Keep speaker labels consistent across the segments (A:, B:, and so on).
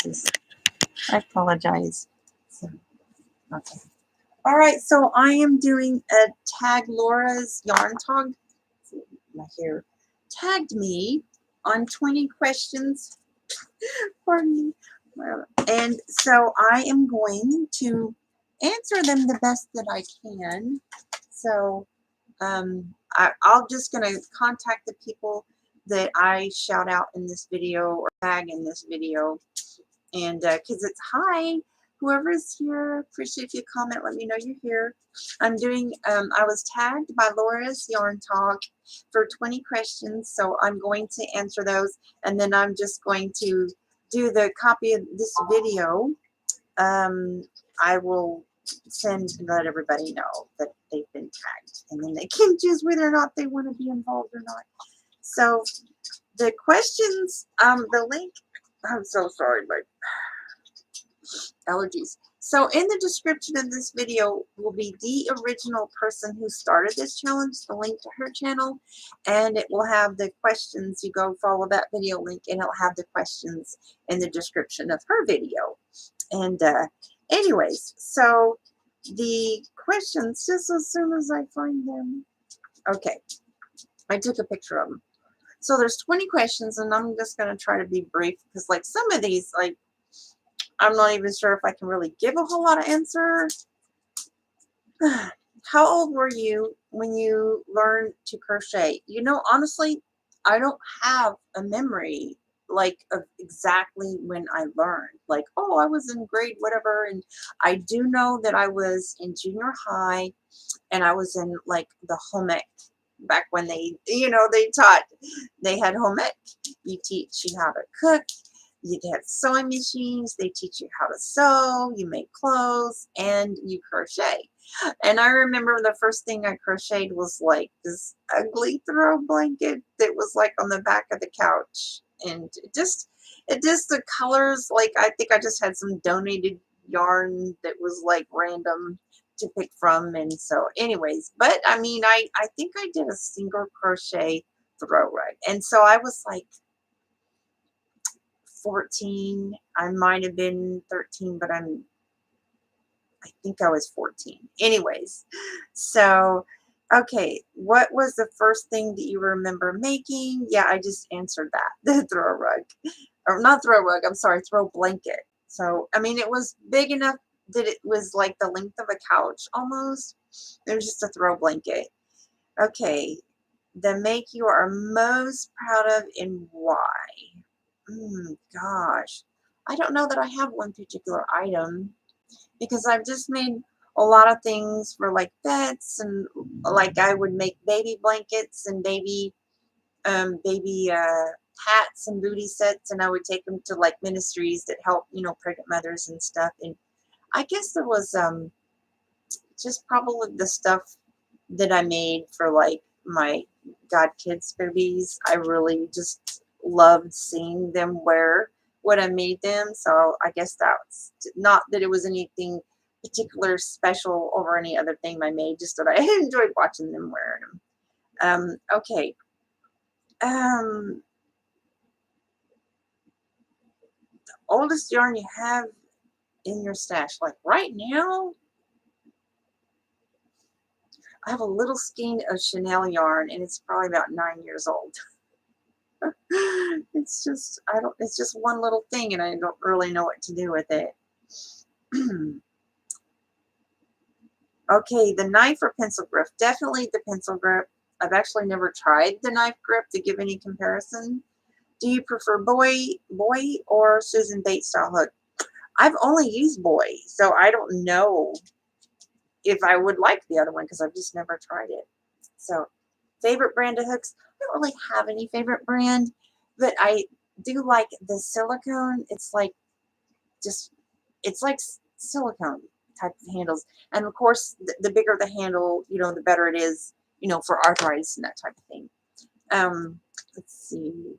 A: glasses. I apologize. So, okay. All right, so I am doing a Tag Laura's Yarn Talk. My hair tagged me on 20 questions. Pardon me. And so I am going to answer them the best that I can. So I'll just going to contact the people that I shout out in this video or tag in this video. And because it's hi, whoever's here, appreciate if you comment, let me know you're here. I'm doing, I was tagged by Laura's Yarn Talk for 20 questions, so I'm going to answer those, and then I'm just going to do the copy of this video. I will send and let everybody know that they've been tagged, and then they can choose whether or not they want to be involved or not. So the questions, the link, I'm so sorry, but allergies. So in the description of this video will be the original person who started this challenge, the link to her channel, and it will have the questions. You go follow that video link and it'll have the questions in the description of her video. And anyways, so the questions, just as soon as I find them. Okay, I took a picture of them. So there's 20 questions, and I'm just going to try to be brief because like some of these, like, I'm not even sure if I can really give a whole lot of answers. How old were you when you learned to crochet? You know, honestly, I don't have a memory like of exactly when I learned. Like, oh, I was in grade whatever, and I do know that I was in junior high, and I was in like the home ec back when they, you know, they had home ec. You teach you how to cook. You have sewing machines. They teach you how to sew. You make clothes and you crochet. And I remember the first thing I crocheted was like this ugly throw blanket that was like on the back of the couch. And it just the colors, like I think I just had some donated yarn that was like random to pick from. And so anyways, but I mean, I think I did a single crochet throw rug. And so I was like 14. I might have been 13, but I think I was 14. Anyways, so, okay, what was the first thing that you remember making? Yeah, I just answered that. The throw rug. Or not throw rug, I'm sorry, throw blanket. So, I mean, it was big enough that it was like the length of a couch almost. It was just a throw blanket. Okay, the make you are most proud of and why? Gosh, I don't know that I have one particular item because I've just made a lot of things for like pets, and like I would make baby blankets and baby hats and booty sets, and I would take them to like ministries that help, you know, pregnant mothers and stuff. And I guess there was just probably the stuff that I made for like my God Kids babies. I really just loved seeing them wear what I made them. So I guess that's not that it was anything particular special over any other thing I made, just that I enjoyed watching them wearing them. Okay. The oldest yarn you have in your stash, like right now, I have a little skein of Chanel yarn, and it's probably about 9 years old. It's just, it's just one little thing, and I don't really know what to do with it. Okay, the knife or pencil grip? Definitely the pencil grip. I've actually never tried the knife grip to give any comparison. Do you prefer Boy or Susan Bates style hook? I've only used Boy, so I don't know if I would like the other one because I've just never tried it. So, favorite brand of hooks? I don't really have any favorite brand, but I do like the silicone. It's like it's like silicone type of handles. And of course, the bigger the handle, you know, the better it is, you know, for arthritis and that type of thing. Let's see.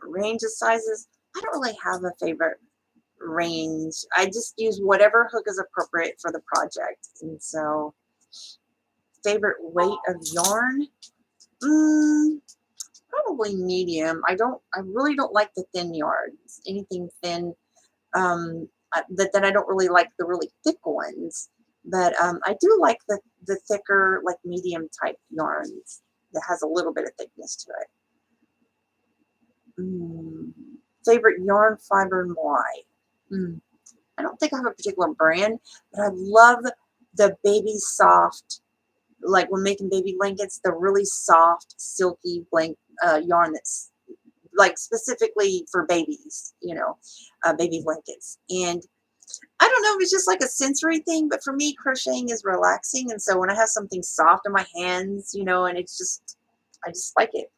A: Range of sizes. I don't really have a favorite range. I just use whatever hook is appropriate for the project. And so, favorite weight of yarn? Probably probably medium. I really don't like the thin yarns, anything thin. That I don't really like the really thick ones, but I do like the thicker, like medium type yarns that has a little bit of thickness to it. Favorite yarn fiber and why? I don't think I have a particular brand, but I love the baby soft, like when making baby blankets, the really soft, silky yarn that's like specifically for babies, you know, baby blankets. And I don't know if it's just like a sensory thing, but for me, crocheting is relaxing. And so when I have something soft in my hands, you know, and it's just, I just like it.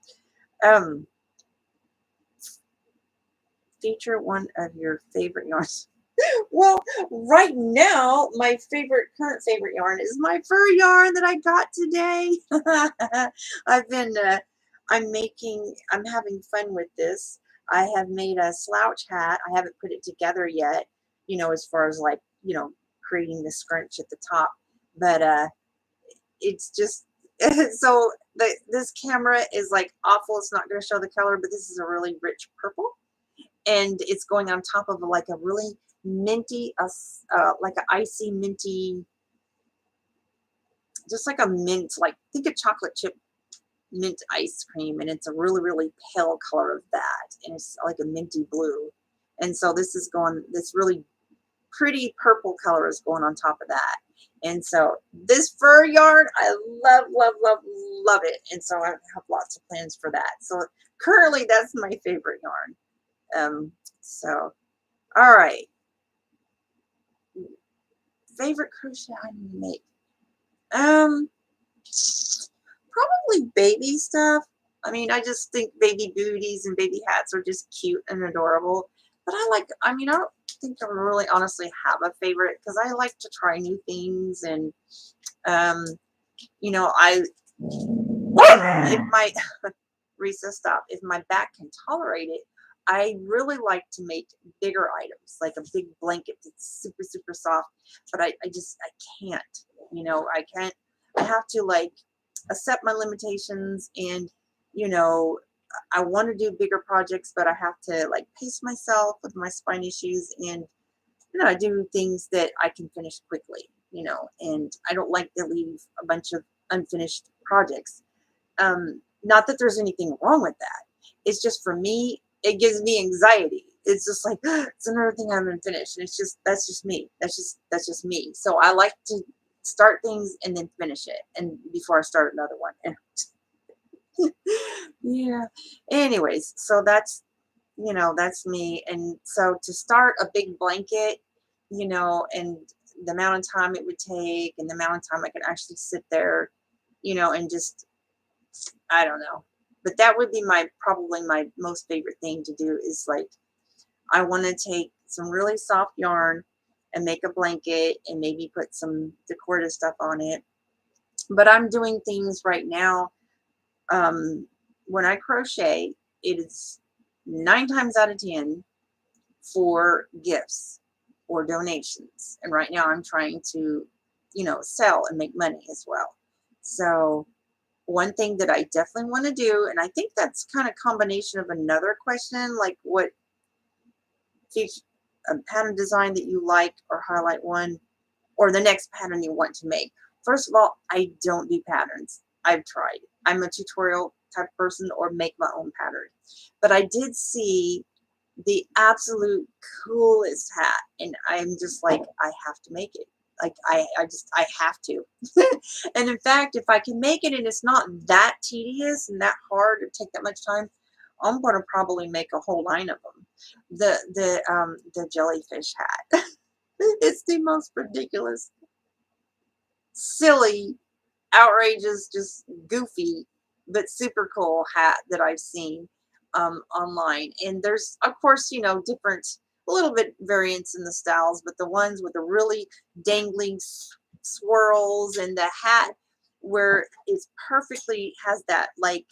A: Feature one of your favorite yarns. Well, right now, my current favorite yarn is my fur yarn that I got today. I'm having fun with this. I have made a slouch hat. I haven't put it together yet, you know, as far as like, you know, creating the scrunch at the top. But it's just, so this camera is like awful. It's not going to show the color, but this is a really rich purple. And it's going on top of like a really minty, like an icy minty, just like a mint, like think of chocolate chip mint ice cream, and it's a really, really pale color of that, and it's like a minty blue. And so this really pretty purple color is going on top of that. And so this fur yarn, I love, love, love, love it. And so I have lots of plans for that. So currently that's my favorite yarn. So, all right. Favorite crochet item to make? Probably baby stuff. I mean, I just think baby booties and baby hats are just cute and adorable. But I don't think I really honestly have a favorite because I like to try new things. And, you know, if my, Risa, stop. If my back can tolerate it, I really like to make bigger items, like a big blanket that's super, super soft. But I can't, you know, I can't. I have to like accept my limitations, and, you know, I want to do bigger projects, but I have to like pace myself with my spine issues, and, you know, I do things that I can finish quickly, you know, and I don't like to leave a bunch of unfinished projects. Not that there's anything wrong with that. It's just for me, it gives me anxiety. It's just like, it's another thing I haven't finished. And that's just me. That's just me. So I like to start things and then finish it, and before I start another one. And yeah. Anyways, so that's, you know, that's me. And so to start a big blanket, you know, and the amount of time it would take, and the amount of time I could actually sit there, you know, and just, I don't know. But that would be probably my most favorite thing to do is like, I want to take some really soft yarn and make a blanket and maybe put some decorative stuff on it. But I'm doing things right now. When I crochet, it is 9 times out of 10 for gifts or donations. And right now I'm trying to, you know, sell and make money as well. So one thing that I definitely want to do, and I think that's kind of combination of another question, like what pattern design that you like, or highlight one, or the next pattern you want to make. First of all, I don't do patterns. I've tried. I'm a tutorial type person, or make my own pattern. But I did see the absolute coolest hat, and I'm just like, I have to make it. Like I have to. And in fact, if I can make it and it's not that tedious and that hard or take that much time, I'm going to probably make a whole line of them. The jellyfish hat. It's the most ridiculous, silly, outrageous, just goofy, but super cool hat that I've seen online. And there's, of course, you know, a little bit variance in the styles, but the ones with the really dangling swirls, and the hat where it's perfectly has that like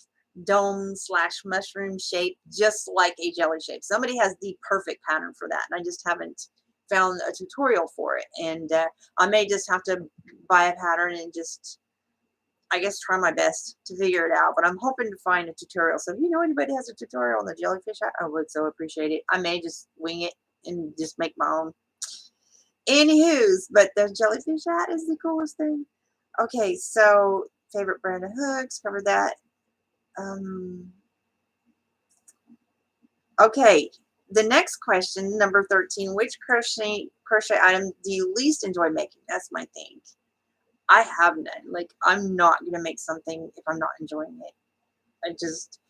A: dome / mushroom shape, just like a jelly shape. Somebody has the perfect pattern for that, and I just haven't found a tutorial for it. And I may just have to buy a pattern and just I guess try my best to figure it out, but I'm hoping to find a tutorial. So if you know anybody has a tutorial on the jellyfish hat, I would so appreciate it. I may just wing it and just make my own. Anywho's, but the jellyfish hat is the coolest thing. Okay, so favorite brand of hooks, covered that. Okay, the next question, number 13, which crochet item do you least enjoy making? That's my thing. I have none. Like, I'm not going to make something if I'm not enjoying it. I just,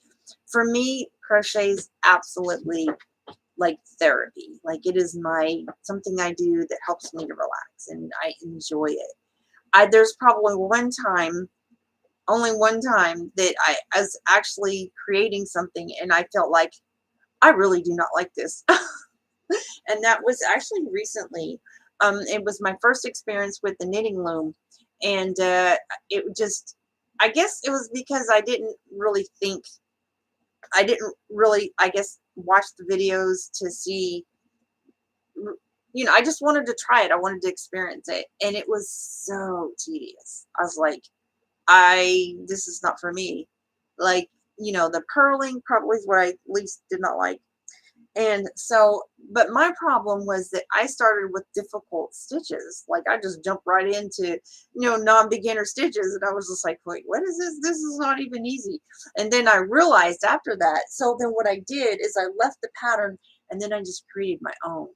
A: for me, crochet is absolutely like therapy. Like, it is something I do that helps me to relax, and I enjoy it. There's probably only one time that I was actually creating something and I felt like I really do not like this. And that was actually recently. It was my first experience with the knitting loom. And it just, I guess it was because I didn't really I guess, watch the videos to see, I just wanted to try it. I wanted to experience it. And it was so tedious. I was like, this is not for me. Like, the purling probably is what I least did not like. And so, but my problem was that I started with difficult stitches. Like, I just jumped right into, non-beginner stitches. And I was just like, wait, what is this? This is not even easy. And then I realized after that. So then what I did is I left the pattern and then I just created my own.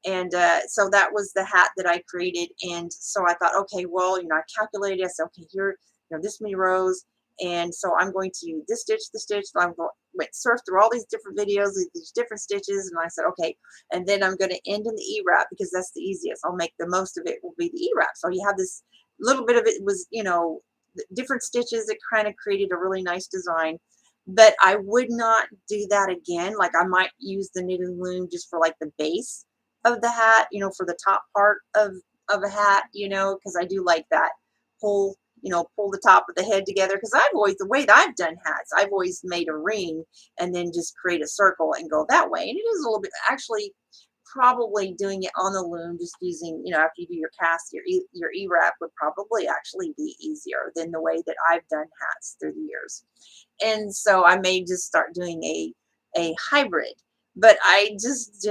A: And so that was the hat that I created. And so I thought, okay, well, I calculated. I said, okay, here, this many rows. And so I'm going to this stitch, went surf through all these different videos, these different stitches. And I said, okay, and then I'm going to end in the E-wrap because that's the easiest. I'll make the most of it will be the E-wrap. So you have this little bit of it was, different stitches that kind of created a really nice design. But I would not do that again. Like, I might use the knitting loom just for like the base of the hat, for the top part of a hat, because I do like that whole, pull the top of the head together. Because the way that I've done hats, I've always made a ring and then just create a circle and go that way. And it is a little bit, actually, probably doing it on the loom, just using, after you do your cast, your E-wrap would probably actually be easier than the way that I've done hats through the years. And so I may just start doing a hybrid, but I just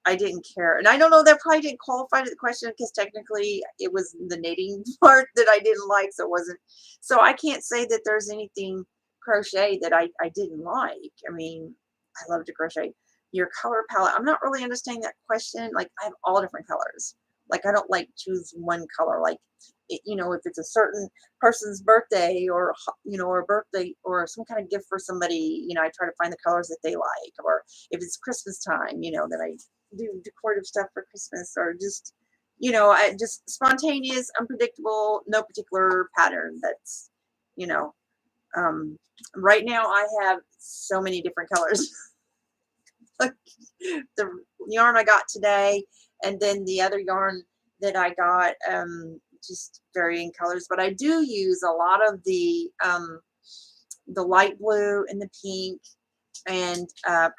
A: I didn't care. And I don't know, that probably didn't qualify to the question because technically it was the knitting part that I didn't like. So it wasn't, so I can't say that there's anything crochet that I didn't like. I mean, I love to crochet. Your color palette, I'm not really understanding that question. Like, I have all different colors. Like, I don't like choose one color. Like, if it's a certain person's birthday or, or birthday or some kind of gift for somebody, I try to find the colors that they like. Or if it's Christmas time, then I do decorative stuff for Christmas, or just, I just spontaneous, unpredictable, no particular pattern. That's, right now I have so many different colors. Like the yarn I got today, and then the other yarn that I got, just varying colors. But I do use a lot of the light blue and the pink, and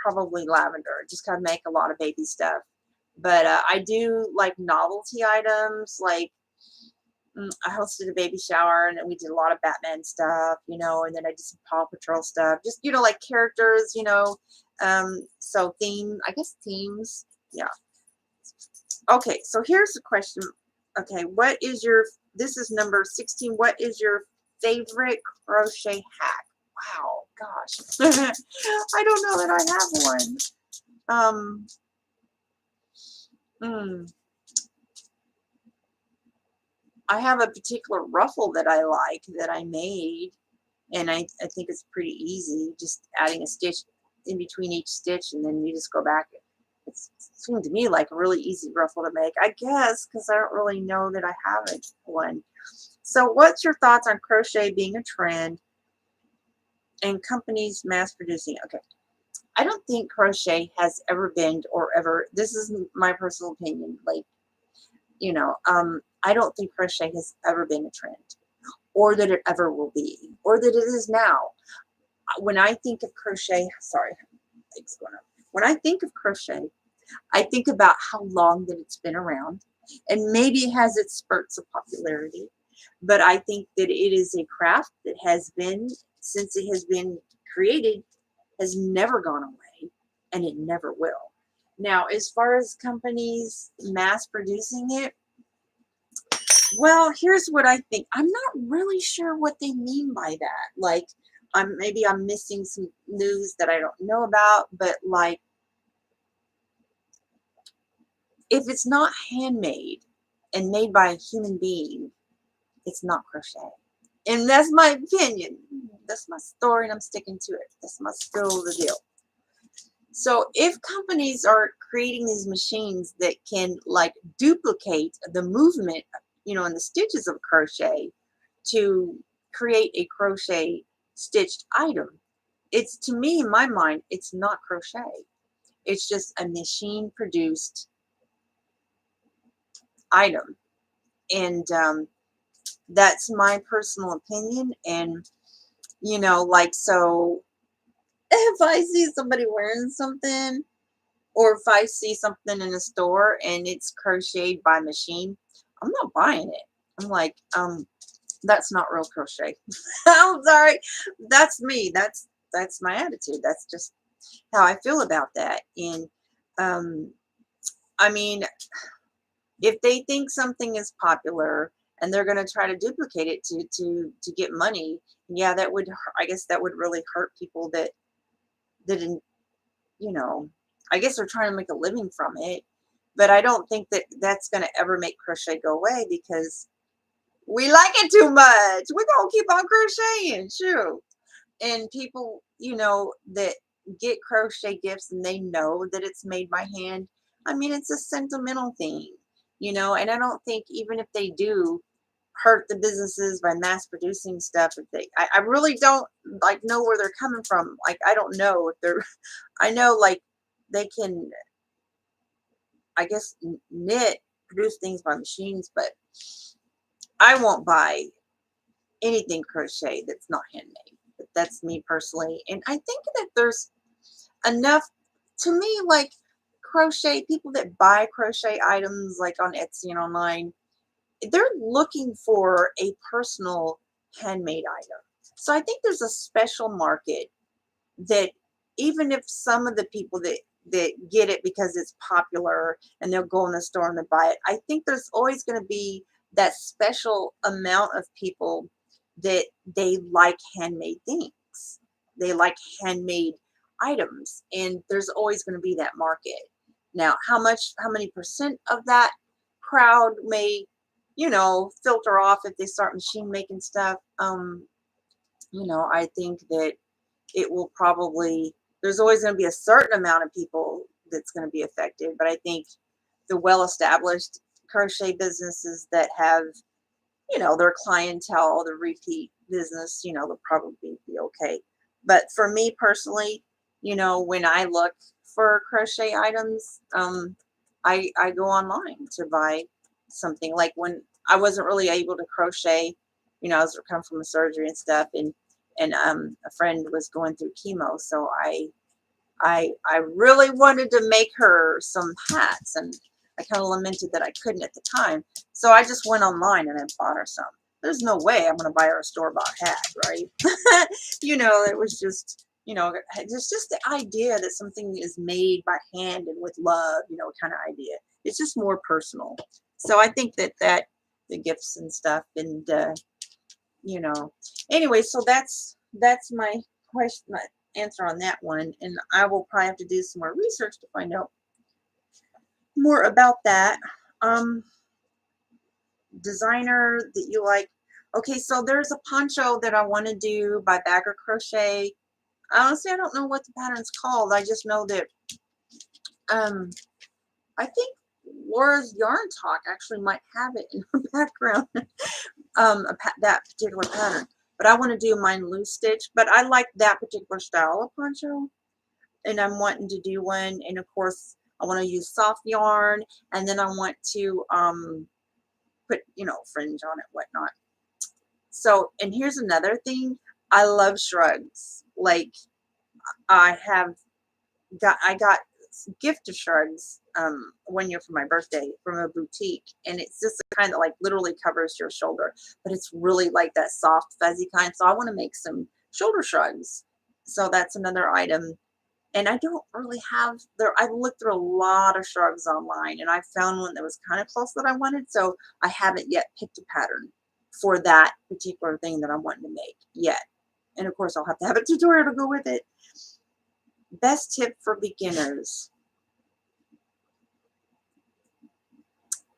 A: probably lavender. Just kind of make a lot of baby stuff. But I do like novelty items. Like, I hosted a baby shower and we did a lot of Batman stuff, and then I did some Paw Patrol stuff. Just, like characters, so I guess themes. Yeah. Okay, so here's the question. Okay, this is number 16. What is your favorite crochet hack? Wow, gosh. I don't know that I have one. I have a particular ruffle that I like that I made, and I think it's pretty easy, just adding a stitch in between each stitch, and then you just go back. It seemed to me like a really easy ruffle to make, I guess, because I don't really know that I have one. So what's your thoughts on crochet being a trend and companies mass producing? Okay. I don't think crochet has ever been this is my personal opinion, like, I don't think crochet has ever been a trend, or that it ever will be, or that it is now. When I think of crochet, when I think of crochet, I think about how long that it's been around, and maybe it has its spurts of popularity. But I think that it is a craft that has been, since it has been created, has never gone away, and it never will. Now, as far as companies mass producing it, well, here's what I think. I'm not really sure what they mean by that. Like, maybe I'm missing some news that I don't know about, but like, if it's not handmade and made by a human being, it's not crochet. And that's my opinion. That's my story, and I'm sticking to it. That's my still the deal. So if companies are creating these machines that can like duplicate the movement, and the stitches of crochet to create a crochet stitched item, it's, to me, in my mind, it's not crochet. It's just a machine produced item. And that's my personal opinion. And, like, so if I see somebody wearing something, or if I see something in a store and it's crocheted by machine, I'm not buying it. I'm like, that's not real crochet. I'm sorry. That's me. That's my attitude. That's just how I feel about that. And I mean, if they think something is popular and they're going to try to duplicate it to get money, yeah, that would, I guess that would really hurt people that didn't, I guess they're trying to make a living from it. But I don't think that that's going to ever make crochet go away, because we like it too much. We're going to keep on crocheting. Shoot. And people, that get crochet gifts and they know that it's made by hand, I mean, it's a sentimental thing, and I don't think, even if they do hurt the businesses by mass producing stuff, if I really don't like know where they're coming from. Like, I don't know if they're, I know like they can, I guess, produce things by machines, but I won't buy anything crochet that's not handmade. But that's me personally. And I think that there's enough, to me, like, crochet, people that buy crochet items like on Etsy and online, they're looking for a personal handmade item. So I think there's a special market that, even if some of the people that get it because it's popular and they'll go in the store and they buy it, I think there's always going to be that special amount of people that they like handmade things. They like handmade items, and there's always going to be that market. Now, how many percent of that crowd may, filter off if they start machine making stuff? I think that it will probably, there's always going to be a certain amount of people that's going to be affected. But I think the well-established crochet businesses that have, their clientele, the repeat business, they'll probably be okay. But for me personally, when I look for crochet items, I go online to buy something. Like, when I wasn't really able to crochet, I was recovering from a surgery and stuff, and a friend was going through chemo, so I really wanted to make her some hats, and I kind of lamented that I couldn't at the time. So I just went online and I bought her some. There's no way I'm going to buy her a store-bought hat, right? It was just, it's just the idea that something is made by hand and with love, kind of idea. It's just more personal. So I think that the gifts and stuff, and anyway, so that's my question, my answer on that one. And I will probably have to do some more research to find out more about that. Designer that you like. Okay, so there's a poncho that I want to do by Bagger Crochet. Honestly, I don't know what the pattern's called. I just know that I think Laura's Yarn Talk actually might have it in her background. That particular pattern. But I want to do mine loose stitch. But I like that particular style of poncho, and I'm wanting to do one. And of course, I want to use soft yarn, and then I want to put, fringe on it, whatnot. So, and here's another thing. I love shrugs. Like, I got gift of shrugs 1 year for my birthday from a boutique, and it's just the kind that like literally covers your shoulder, but it's really like that soft fuzzy kind. So I want to make some shoulder shrugs. So that's another item. And I don't really have there. I've looked through a lot of shrugs online, and I found one that was kind of close that I wanted. So I haven't yet picked a pattern for that particular thing that I'm wanting to make yet. And of course, I'll have to have a tutorial to go with it. Best tip for beginners.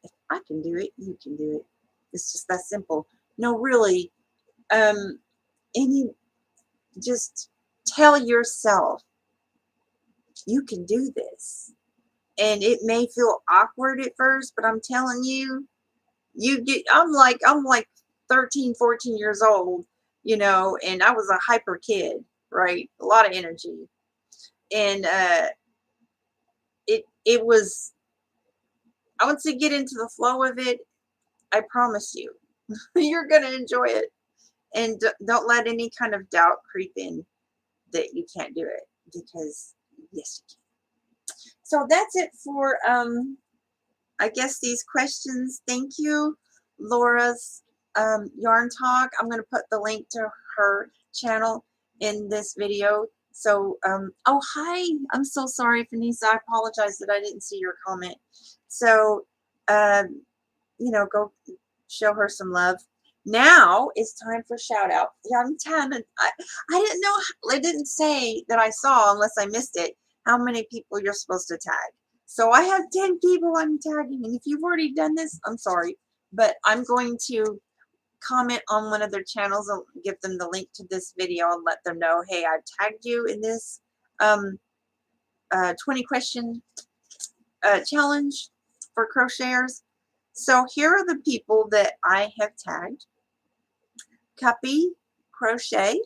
A: If I can do it, you can do it. It's just that simple. No, really. Just tell yourself you can do this. And it may feel awkward at first, but I'm telling you, I'm like 13, 14 years old, you know, and I was a hyper kid, right? A lot of energy. And it was, I would say, get into the flow of it. I promise you, you're going to enjoy it. And don't let any kind of doubt creep in that you can't do it, because yes, you can. So that's it for, I guess, these questions. Thank you, Laura's Yarn Talk. I'm going to put the link to her channel in this video. So, oh, hi. I'm so sorry, Vanessa. I apologize that I didn't see your comment. So, you know, go show her some love. Now it's time for shout out. Yeah, I'm 10. I didn't know, I didn't say that I saw, unless I missed it, how many people you're supposed to tag. So I have 10 people I'm tagging. And if you've already done this, I'm sorry. But I'm going to comment on one of their channels and give them the link to this video and let them know, hey, I've tagged you in this 20 question challenge for crocheters. So here are the people that I have tagged. Cuppy Crochet,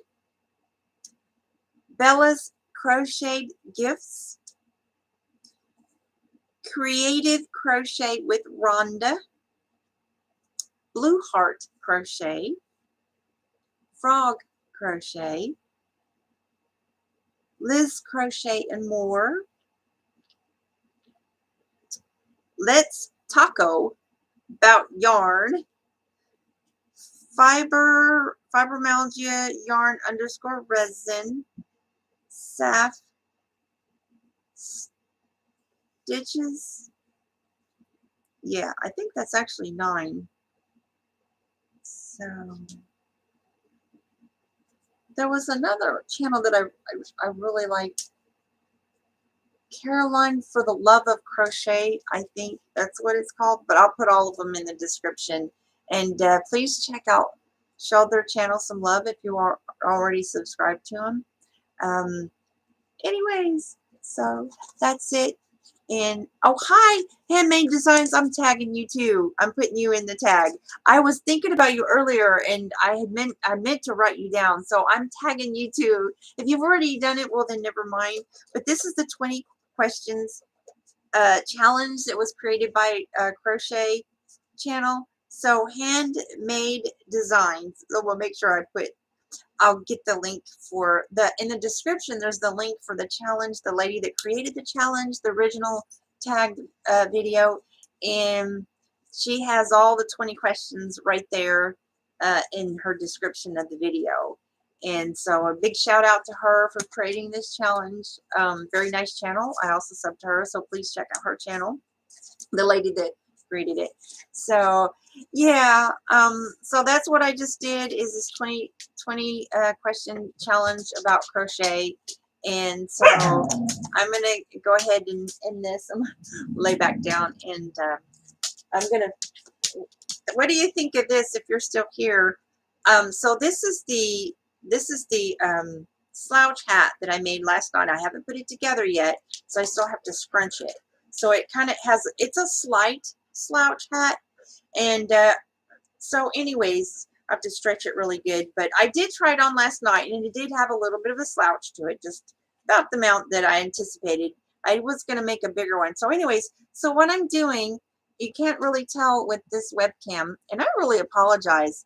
A: Bella's Crocheted Gifts, Creative Crochet with Rhonda, Blue Heart Crochet, Frog Crochet, Liz Crochet and More, Let's Taco Bout Yarn, Fibromyalgia Yarn _ Resin, Saph Stitches. Yeah, I think that's actually 9. So there was another channel that I really liked. Caroline for the Love of Crochet, I think that's what it's called, but I'll put all of them in the description. And please check out, show their channel some love if you are already subscribed to them. Anyways, so that's it. And oh, hi, Handmade Designs. I'm tagging you too. I'm putting you in the tag. I was thinking about you earlier, and I meant to write you down. So I'm tagging you too. If you've already done it, well then never mind. But this is the 20 questions challenge that was created by Crochet channel. So Handmade Designs. So we'll make sure I'll get the link for in the description. There's the link for the challenge, the lady that created the challenge, the original tagged video, and she has all the 20 questions right there in her description of the video. And so a big shout out to her for creating this challenge. Very nice channel. I also sub to her, so please check out her channel, the lady that created it. So yeah, so that's what I just did, is this 20 question challenge about crochet. And so I'm gonna go ahead and end this. I'm gonna lay back down, and I'm gonna, what do you think of this if you're still here? So this is the slouch hat that I made last night. I haven't put it together yet, so I still have to scrunch it. So it kind of has, it's a slight slouch hat. And so anyways, I have to stretch it really good. But I did try it on last night, and it did have a little bit of a slouch to it, just about the amount that I anticipated. I was going to make a bigger one. So anyways, so what I'm doing, you can't really tell with this webcam, and I really apologize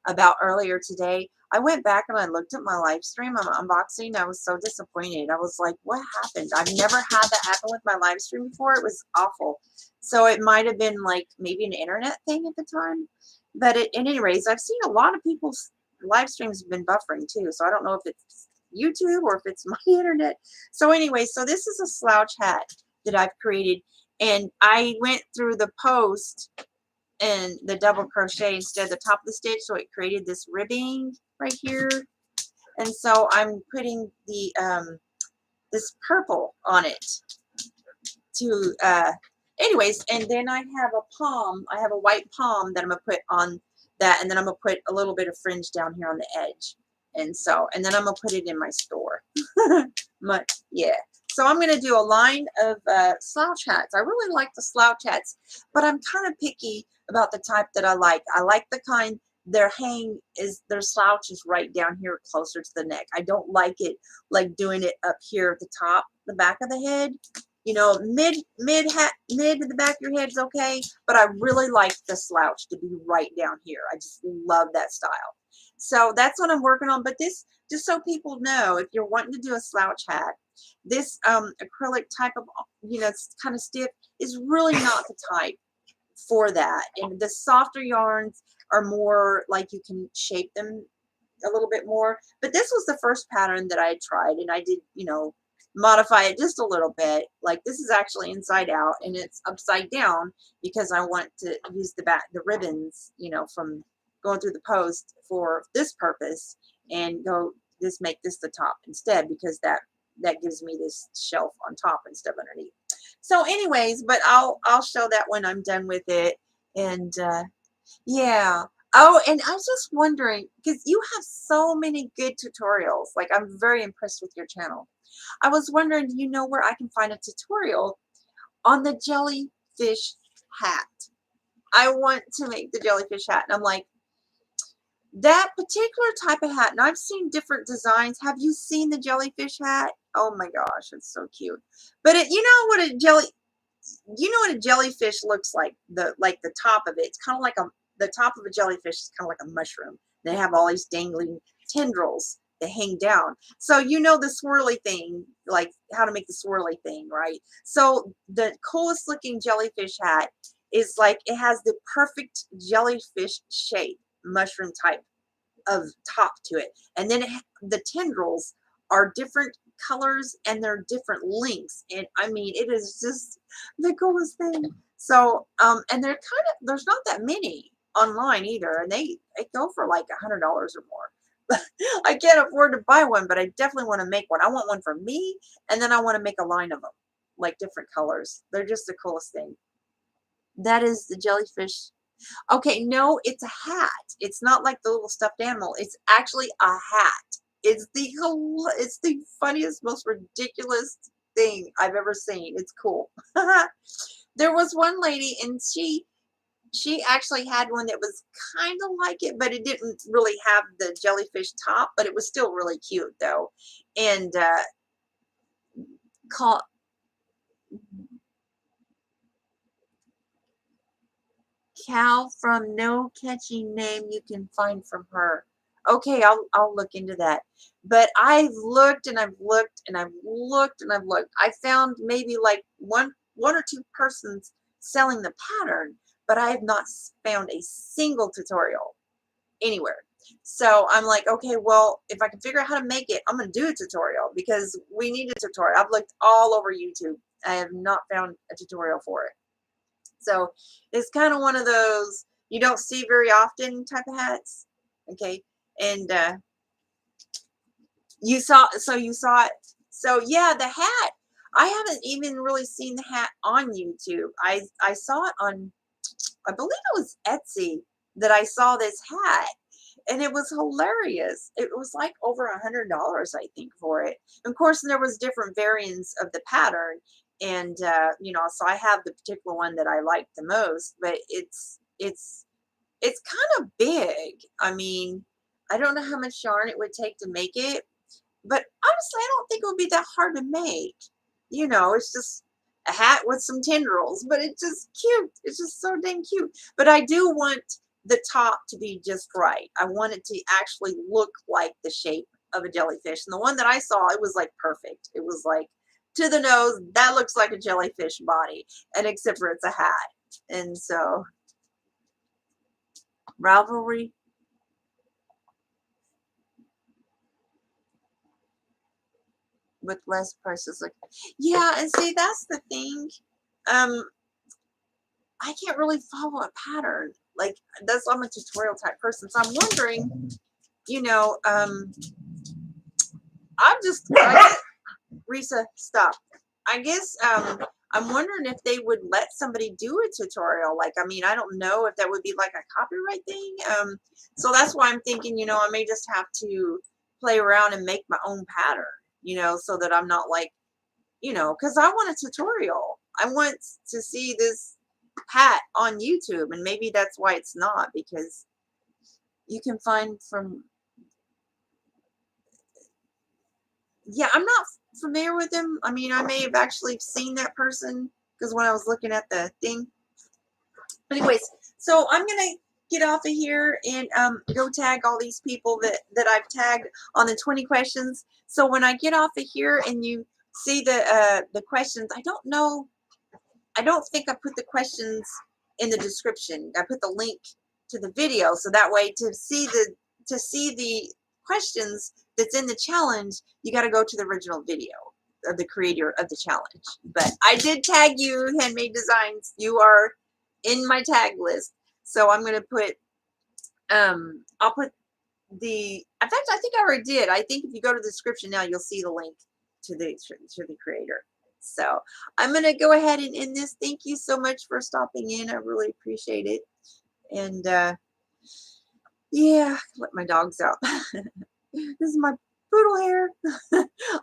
A: about earlier today. I went back and I looked at my live stream, I'm unboxing. I was so disappointed. I was like, what happened? I've never had that happen with my live stream before. It was awful. So it might have been like maybe an internet thing at the time. But at any rate, I've seen a lot of people's live streams have been buffering too. So I don't know if it's YouTube or if it's my internet. So anyway, so this is a slouch hat that I've created. And I went through the post and the double crochet instead of the top of the stitch. So it created this ribbing right here. And so I'm putting the this purple on it to anyways, and then I have a palm. I have a white palm that I'm gonna put on that, and then I'm gonna put a little bit of fringe down here on the edge. And so, and then I'm gonna put it in my store. Yeah. So I'm gonna do a line of slouch hats. I really like the slouch hats, but I'm kind of picky about the type that I like. I like the kind their slouch is right down here closer to the neck. I don't like it like doing it up here at the top, the back of the head. You know, mid to the back of your head is okay, but I really like the slouch to be right down here. I just love that style. So that's what I'm working on. But this, just so people know, if you're wanting to do a slouch hat, this acrylic type of, you know, it's kind of stiff, is really not the type for that. And the softer yarns are more like you can shape them a little bit more. But this was the first pattern that I tried, and I did, you know, modify it just a little bit. Like this is actually inside out and it's upside down because I want to use the ribbons, you know, from going through the post for this purpose, and make this the top instead, because that gives me this shelf on top and stuff underneath. So anyways, but I'll show that when I'm done with it. And yeah. Oh, and I was just wondering, because you have so many good tutorials. Like, I'm very impressed with your channel. I was wondering, do you know where I can find a tutorial on the jellyfish hat? I want to make the jellyfish hat. And I'm like, that particular type of hat, and I've seen different designs. Have you seen the jellyfish hat? Oh my gosh, it's so cute. But you know what a jellyfish looks like? The top of it. It's kind of like the top of a jellyfish is kind of like a mushroom. They have all these dangling tendrils that hang down. So you know the swirly thing, like how to make the swirly thing, right? So the coolest looking jellyfish hat is like, it has the perfect jellyfish shape, mushroom type of top to it. And then the tendrils are different colors and they're different lengths. And I mean, it is just the coolest thing. So, and they're there's not that many online either. And they go for like $100 or more. I can't afford to buy one, but I definitely want to make one. I want one for me. And then I want to make a line of them, like different colors. They're just the coolest thing. That is the jellyfish. Okay, no, it's a hat. It's not like the little stuffed animal. It's actually a hat. It's the funniest, most ridiculous thing I've ever seen. It's cool. There was one lady, and she actually had one that was kind of like it, but it didn't really have the jellyfish top, but it was still really cute though. And called Cal from no catchy name you can find from her. Okay, I'll look into that. But I've looked and I've looked and I've looked and I've looked. I found maybe like one or two persons selling the pattern, but I have not found a single tutorial anywhere. So I'm like, okay, well, if I can figure out how to make it, I'm going to do a tutorial, because we need a tutorial. I've looked all over YouTube. I have not found a tutorial for it. So it's kind of one of those you don't see very often type of hats. Okay. And you saw it. So yeah, the hat, I haven't even really seen the hat on YouTube. I saw it on, I believe it was Etsy that I saw this hat, and it was hilarious. It was like over $100, I think, for it. And of course, there was different variants of the pattern. And, you know, so I have the particular one that I like the most, but it's kind of big. I mean, I don't know how much yarn it would take to make it, but honestly, I don't think it would be that hard to make. You know, it's just a hat with some tendrils, but it's just cute. It's just so dang cute. But I do want the top to be just right. I want it to actually look like the shape of a jellyfish. And the one that I saw, it was like perfect. It was like to the nose, that looks like a jellyfish body. And except for it's a hat. And so, Ravelry. With less prices. Like, yeah, and see, that's the thing. I can't really follow a pattern. Like, that's, I'm a tutorial type person. So I'm wondering, you know, I'm just, Risa, stop. I guess I'm wondering if they would let somebody do a tutorial. Like, I mean, I don't know if that would be like a copyright thing. So that's why I'm thinking, you know, I may just have to play around and make my own pattern, you know, so that I'm not like, you know, because I want a tutorial. I want to see this hat on YouTube, and maybe that's why it's not, because you can find from, yeah, I'm not familiar with him. I mean, I may have actually seen that person because when I was looking at the thing. But anyways, so I'm gonna get off of here and go tag all these people that I've tagged on the 20 questions. So when I get off of here and you see the questions, I don't know. I don't think I put the questions in the description. I put the link to the video, so that way to see the questions that's in the challenge, you got to go to the original video of the creator of the challenge. But I did tag you, Handmade Designs. You are in my tag list, so I'm going to put I'll put the, in fact, I think I already did. I think if you go to the description now, you'll see the link to the creator. So I'm going to go ahead and end this. Thank you so much for stopping in. I really appreciate it. And yeah, let my dogs out. This is my poodle hair.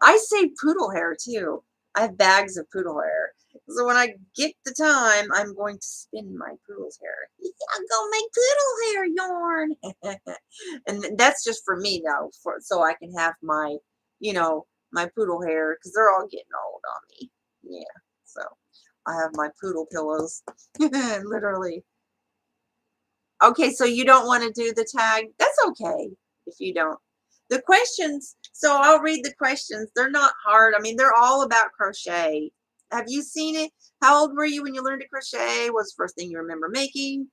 A: I say poodle hair too. I have bags of poodle hair. So when I get the time, I'm going to spin my poodle's hair. Yeah, I'm gonna make poodle hair yarn. And that's just for me though, so I can have my, you know, my poodle hair, because they're all getting old on me. Yeah, so I have my poodle pillows. Literally. Okay, so you don't want to do the tag? That's okay if you don't. The questions, so I'll read the questions. They're not hard. I mean, they're all about crochet. Have you seen it? How old were you when you learned to crochet? What's the first thing you remember making?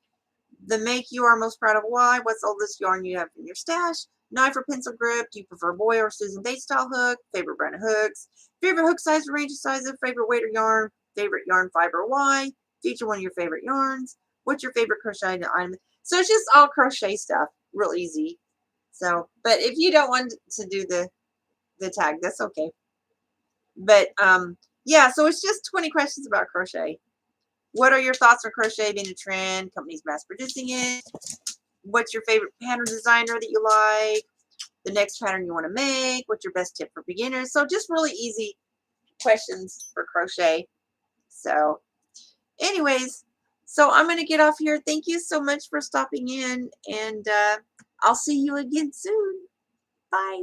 A: The make you are most proud of, why? What's the oldest yarn you have in your stash? Knife or pencil grip? Do you prefer Boy or Susan Bates style hook? Favorite brand of hooks? Favorite hook size or range of sizes? Favorite weight or yarn? Favorite yarn fiber? Why? Feature one of your favorite yarns. What's your favorite crochet item? So it's just all crochet stuff, real easy. So, but if you don't want to do the tag, that's okay. But yeah, so it's just 20 questions about crochet. What are your thoughts on crochet being a trend? Companies mass producing it? What's your favorite pattern designer that you like? The next pattern you want to make? What's your best tip for beginners? So just really easy questions for crochet. So anyways, so I'm going to get off here. Thank you so much for stopping in, and I'll see you again soon. Bye.